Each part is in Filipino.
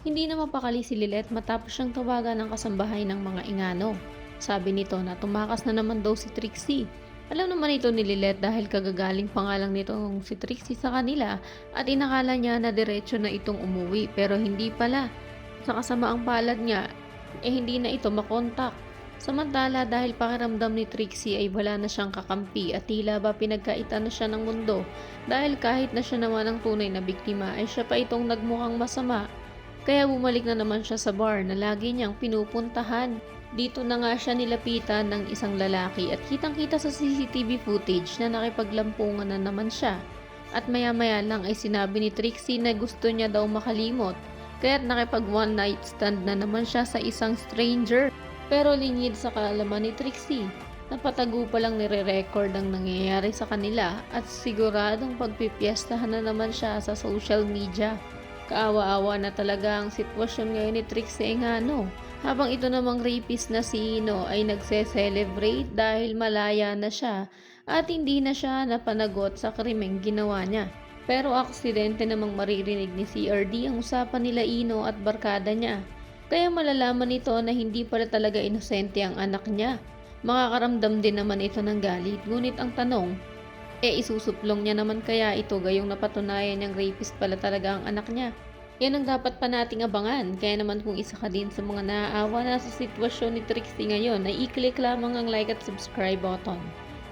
Hindi na mapakali si Lilet matapos siyang tawagan ng kasambahay ng mga ingano. Sabi nito na tumakas na naman daw si Trixie. Alam naman ito ni Lilet dahil kagagaling pa nga lang nitong si Trixie sa kanila at inakala niya na diretso na itong umuwi pero hindi pala. Sa kasamaang palad niya, hindi na ito makontak. Samantala dahil pakiramdam ni Trixie ay wala na siyang kakampi at tila ba pinagkaitan na siya ng mundo dahil kahit na siya naman ang tunay na biktima ay siya pa itong nagmukhang masama. Kaya bumalik na naman siya sa bar na lagi niyang pinupuntahan. Dito na nga siya nilapitan ng isang lalaki at kitang-kita sa CCTV footage na nakipaglampungan na naman siya. At maya-maya lang ay sinabi ni Trixie na gusto niya daw makalimot kaya't nakipag one night stand na naman siya sa isang stranger. Pero lingid sa kaalaman ni Trixie, napatago pa lang nire-record ang nangyayari sa kanila at siguradong pagpipiestahan na naman siya sa social media. Kaawa-awa na talaga ang sitwasyon ngayon ni Trixie Engano, habang ito namang rapist na si Ino ay nagse-celebrate dahil malaya na siya at hindi na siya napanagot sa krimeng ginawa niya. Pero aksidente namang maririnig ni CRD ang usapan nila Ino at barkada niya. Kaya malalaman nito na hindi pala talaga inosente ang anak niya. Makakaramdam din naman ito ng galit, ngunit ang tanong, isusuplong niya naman kaya ito gayong napatunayan niyang rapist pala talaga ang anak niya? Yan ang dapat pa nating abangan, kaya naman kung isa ka din sa mga naaawa na sa sitwasyon ni Trixie ngayon, ay i-click lamang ang like at subscribe button.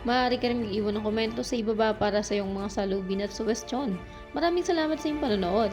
Maaari ka rin mag-iwan ng komento sa ibaba para sa iyong mga salubin at sugestyon. Maraming salamat sa iyong panonood.